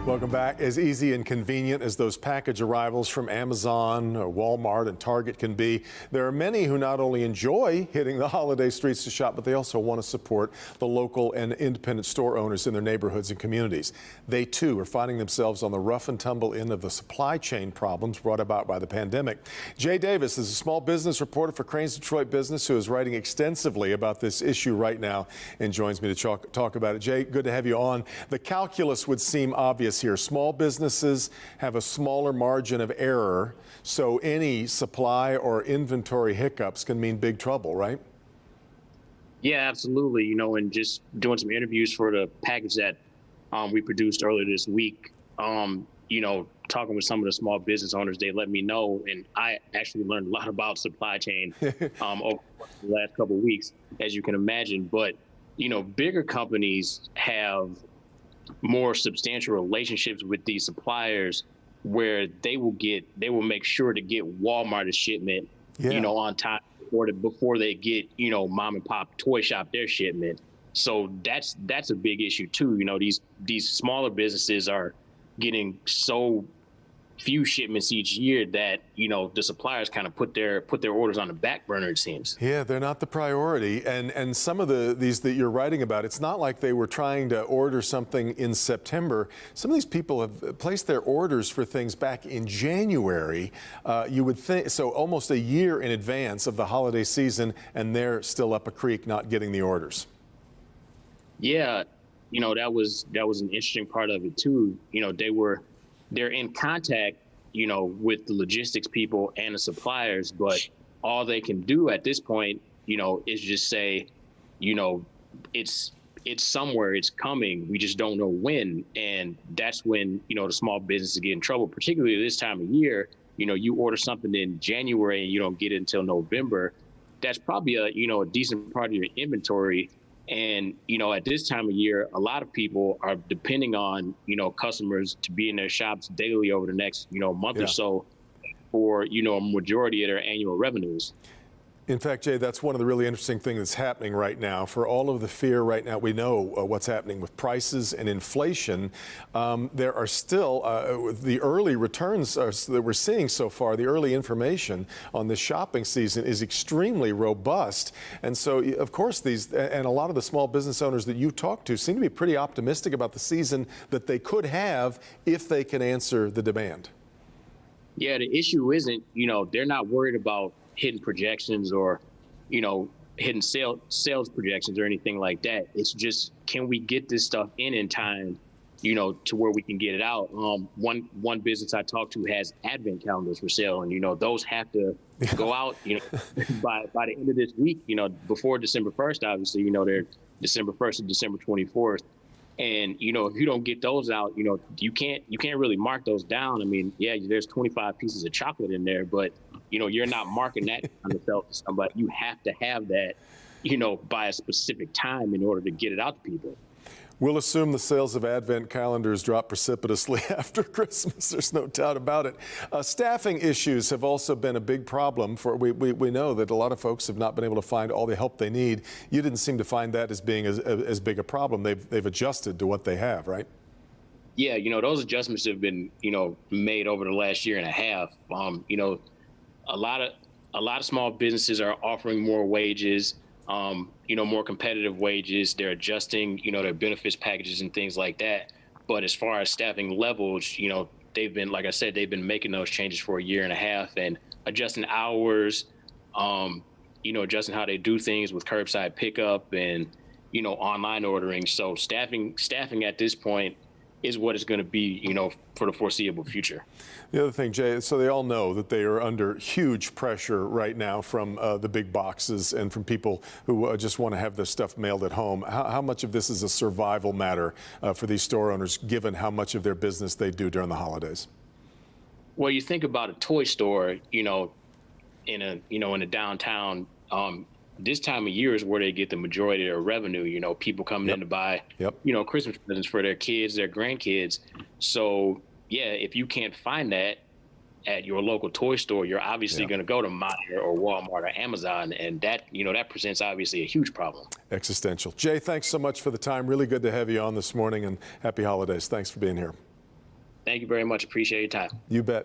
Welcome back. As easy and convenient as those package arrivals from Amazon, or Walmart, and Target can be, there are many who not only enjoy hitting the holiday streets to shop, but they also want to support the local and independent store owners in their neighborhoods and communities. They, too, are finding themselves on the rough and tumble end of the supply chain problems brought about by the pandemic. Jay Davis is a small business reporter for Crain's Detroit Business who is writing extensively about this issue right now and joins me to talk about it. Jay, good to have you on. The calculus would seem obvious here. Small businesses have a smaller margin of error, so any supply or inventory hiccups can mean big trouble, right? Yeah, absolutely. And just doing some interviews for the package that we produced earlier this week, talking with some of the small business owners, they let me know, and I actually learned a lot about supply chain over the last couple of weeks, as you can imagine. But, bigger companies have more substantial relationships with these suppliers where they will make sure to get Walmart a shipment, on time before they get, mom and pop toy shop their shipment. So that's a big issue too. These smaller businesses are getting so few shipments each year that the suppliers kind of put their orders on the back burner, it seems. Yeah, they're not the priority, and some of these that you're writing about, it's not like they were trying to order something in September. Some of these people have placed their orders for things back in January. You would think so, almost a year in advance of the holiday season, and they're still up a creek not getting the orders. Yeah, that was an interesting part of it too. They're in contact, with the logistics people and the suppliers, but all they can do at this point, is just say, it's somewhere, it's coming. We just don't know when. And that's when, the small businesses get in trouble, particularly this time of year. You order something in January and you don't get it until November. That's probably a decent part of your inventory. And, at this time of year, a lot of people are depending on, customers to be in their shops daily over the next, month or so for, a majority of their annual revenues. In fact, Jay, that's one of the really interesting things that's happening right now. For all of the fear right now, we know what's happening with prices and inflation. There are still the early returns that we're seeing so far. The early information on this shopping season is extremely robust. And so, of course, and a lot of the small business owners that you talk to seem to be pretty optimistic about the season that they could have if they can answer the demand. Yeah, the issue isn't, they're not worried about hitting projections or, hitting sales projections or anything like that. It's just, can we get this stuff in time, to where we can get it out? One business I talked to has advent calendars for sale, and those have to go out, by the end of this week, before December 1st, obviously, they're December 1st to December 24th. And, if you don't get those out, you can't really mark those down. I mean, yeah, there's 25 pieces of chocolate in there, but, you're not marking that on the shelf to somebody. You have to have that, by a specific time in order to get it out to people. We'll assume the sales of advent calendars drop precipitously after Christmas. There's no doubt about it. Staffing issues have also been a big problem. We know that a lot of folks have not been able to find all the help they need. You didn't seem to find that as being as big a problem. They've adjusted to what they have, right? Yeah, those adjustments have been, made over the last year and a half. A lot of small businesses are offering more wages. More competitive wages. They're adjusting, their benefits packages and things like that. But as far as staffing levels, they've been, like I said, they've been making those changes for a year and a half and adjusting hours, adjusting how they do things with curbside pickup and, online ordering. So staffing at this point is what it's going to be, for the foreseeable future. The other thing, Jay, so they all know that they are under huge pressure right now from the big boxes and from people who just want to have their stuff mailed at home. How much of this is a survival matter for these store owners, given how much of their business they do during the holidays? Well, you think about a toy store, in a downtown. This time of year is where they get the majority of their revenue, people coming in to buy, Christmas presents for their kids, their grandkids. So, yeah, if you can't find that at your local toy store, you're obviously going to go to Meijer or Walmart or Amazon. And that, that presents obviously a huge problem. Existential. Jay, thanks so much for the time. Really good to have you on this morning, and happy holidays. Thanks for being here. Thank you very much. Appreciate your time. You bet.